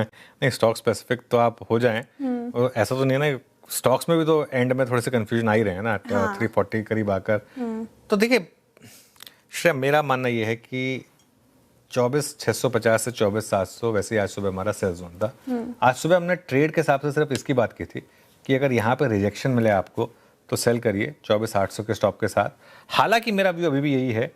नहीं, stock specific तो आप हो जाएं, और ऐसा तो नहीं है ना, स्टॉक्स में भी तो एंड में थोड़े से कंफ्यूजन आ ही रहे हैं ना, 340 करीब आकर। तो देखिए श्रेया, मेरा मानना ये है कि 24,650 से 24,700 वैसे ही आज सुबह हमारा सेल जोन था। आज सुबह हमने ट्रेड के हिसाब से सिर्फ इसकी बात की थी कि अगर यहाँ पे रिजेक्शन मिले आपको तो सेल करिए 24,800 के स्टॉप के साथ। हालांकि मेरा व्यू अभी भी यही है,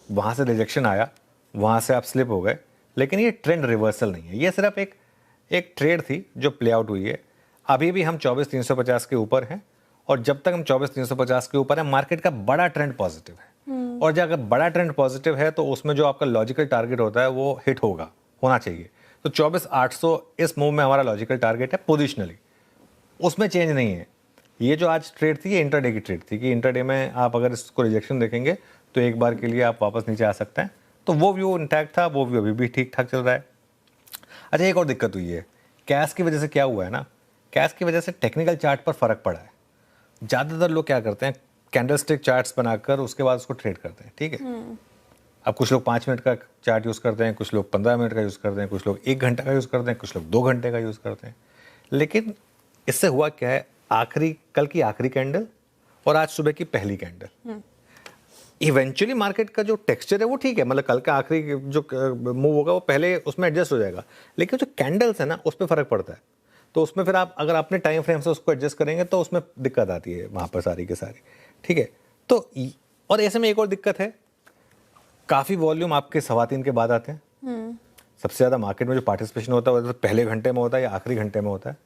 वहाँ से रिजेक्शन आया, वहाँ से आप स्लिप हो गए, लेकिन ये ट्रेंड रिवर्सल नहीं है, ये सिर्फ एक ट्रेड थी जो प्ले आउट हुई है। अभी भी हम 24,350 के ऊपर हैं, और जब तक हम 24,350 के ऊपर हैं मार्केट का बड़ा ट्रेंड पॉजिटिव है। और जब अगर बड़ा ट्रेंड पॉजिटिव है तो उसमें जो आपका लॉजिकल टारगेट होता है वो हिट होना चाहिए। तो 24,800 इस मूव में हमारा लॉजिकल टारगेट है पोजिशनली, उसमें चेंज नहीं है। ये जो आज ट्रेड थी ये इंटरडे की ट्रेड थी कि इंटरडे में आप अगर इसको रिजेक्शन देखेंगे तो एक बार के लिए आप वापस नीचे आ सकते हैं। तो वो व्यू इंटैक्ट था, वो व्यू अभी भी ठीक ठाक चल रहा है। अच्छा, एक और दिक्कत हुई है कैश की वजह से। क्या हुआ है ना, कैश की वजह से टेक्निकल चार्ट पर फर्क पड़ा है। ज़्यादातर लोग क्या करते हैं, कैंडलस्टिक चार्ट्स बनाकर उसके बाद उसको ट्रेड करते हैं, ठीक है। अब कुछ लोग 5 मिनट का चार्ट यूज़ करते हैं, कुछ लोग 15 मिनट का यूज़ करते हैं, कुछ लोग 1 घंटे का यूज़ करते हैं, कुछ लोग 2 घंटे का यूज़ करते हैं। लेकिन इससे हुआ क्या है, कल की आखिरी कैंडल और आज सुबह की पहली कैंडल, इवेंचुअली मार्केट का जो टेक्सचर है वो ठीक है, मतलब कल का आखिरी जो मूव होगा वो पहले उसमें एडजस्ट हो जाएगा, लेकिन जो कैंडल्स है ना उस पर फ़र्क पड़ता है। तो उसमें फिर आप अगर अपने टाइम फ्रेम से उसको एडजस्ट करेंगे तो उसमें दिक्कत आती है वहाँ पर सारी के सारी, ठीक है। तो और ऐसे में एक और दिक्कत है, काफ़ी वॉल्यूम आपके 3:15 के बाद आते हैं। सबसे ज़्यादा मार्केट में जो पार्टिसिपेशन होता है वो पहले घंटे में होता है या आखिरी घंटे में होता है,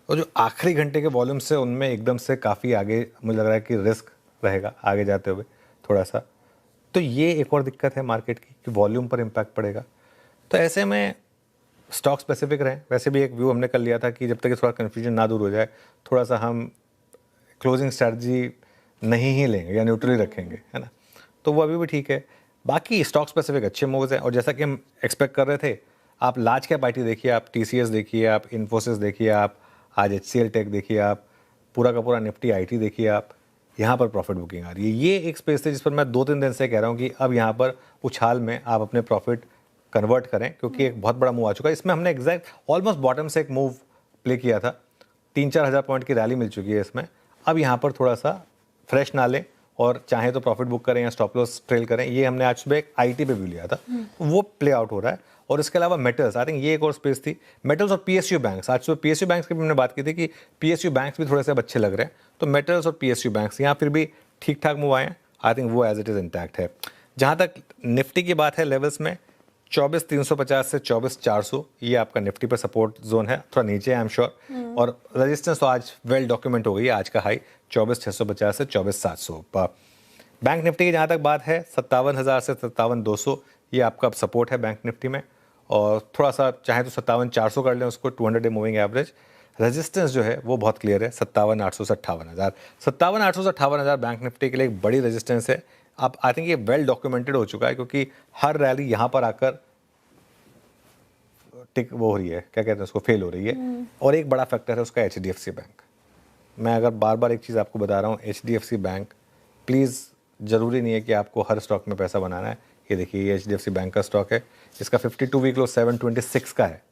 और जो आखिरी घंटे के वॉल्यूम से उनमें एकदम से काफ़ी आगे मुझे लग रहा है कि रिस्क रहेगा आगे जाते हुए थोड़ा सा। तो ये एक और दिक्कत है मार्केट की कि वॉल्यूम पर इम्पैक्ट पड़ेगा। तो ऐसे में स्टॉक स्पेसिफिक रहें। वैसे भी एक व्यू हमने कर लिया था कि जब तक कि थोड़ा कन्फ्यूजन ना दूर हो जाए, थोड़ा सा हम क्लोजिंग स्ट्रैटेजी नहीं ही लेंगे या न्यूट्रली रखेंगे, है ना। तो वो अभी भी ठीक है। बाकी स्टॉक स्पेसिफिक अच्छे मूव्स हैं, और जैसा कि हम एक्सपेक्ट कर रहे थे, आप लार्ज कैप आईटी देखिए, आप TCS देखिए, आप इन्फोसिस देखिए, आप आज HCL टेक देखिए, आप पूरा का पूरा निफ्टी IT देखिए, आप यहाँ पर प्रॉफिट बुकिंग आ रही है। ये एक स्पेस है जिस पर मैं 2-3 दिन से कह रहा हूँ कि अब यहाँ पर उछाल में आप अपने प्रॉफिट कन्वर्ट करें, क्योंकि एक बहुत बड़ा मूव आ चुका है। इसमें हमने एग्जैक्ट ऑलमोस्ट बॉटम से एक मूव प्ले किया था, 3-4 हज़ार पॉइंट की रैली मिल चुकी है इसमें। अब यहाँ पर थोड़ा सा फ्रेश ना लें, और चाहे तो प्रॉफिट बुक करें या स्टॉप लॉस ट्रेल करें। ये हमने आज सुबह एक IT पे भी लिया था, वो प्ले आउट हो रहा है। और इसके अलावा मेटल्स, आई थिंक ये एक और स्पेस थी, मेटल्स और PSU बैंक्स। आज सुबह PSU बैंक्स की भी हमने बात की थी कि PSU बैंक्स भी थोड़े से अच्छे लग रहे हैं। तो मेटल्स और PSU बैंक्स यहाँ फिर भी ठीक ठाक मूव आए हैं। आई थिंक वो एज इट इज़ इंटैक्ट है। जहाँ तक निफ्टी की बात है, लेवल्स में 24,350 से 24,400 ये आपका निफ्टी पर सपोर्ट जोन है, थोड़ा नीचे आई एम श्योर। और रेजिस्टेंस तो आज वेल डॉक्यूमेंट हो गई है, आज का हाई 24,650 से 24,700 पर। बैंक निफ्टी की जहाँ तक बात है, 57,000 से 57,200 ये आपका सपोर्ट है बैंक निफ्टी में। और थोड़ा सा चाहे तो 57,400 कर लें उसको, 200 डे मूविंग एवरेज। रेजिस्टेंस जो है वो बहुत क्लियर है, 57,800 से 58,000। 57,800 से 58,000 बैंक निफ्टी के लिए एक बड़ी रेजिस्टेंस है। अब आई थिंक ये वेल डॉक्यूमेंटेड हो चुका है, क्योंकि हर रैली यहाँ पर आकर टिक वो हो रही है, क्या कहते हैं उसको, फेल हो रही है। और एक बड़ा फैक्टर है उसका HDFC बैंक। मैं अगर बार बार एक चीज़ आपको बता रहा हूँ, HDFC बैंक, प्लीज़ ज़रूरी नहीं है कि आपको हर स्टॉक में पैसा बनाना है। ये देखिए, ये HDFC बैंक का स्टॉक है, इसका 52 वीक लो 726 का है।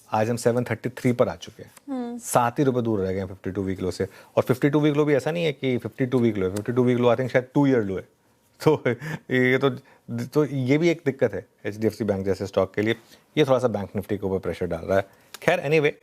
आज हम 733 पर आ चुके हैं, 7 ही रुपये दूर रह गए हैं 52 वीक लो से। और 52 वीक लो भी ऐसा नहीं है कि 52 वीक लो है, 52 वीक लो आई थिंक शायद 2 ईयर लो है। तो ये भी एक दिक्कत है HDFC बैंक जैसे स्टॉक के लिए। ये थोड़ा सा बैंक निफ्टी के ऊपर प्रेशर डाल रहा है। खैर एनीवे,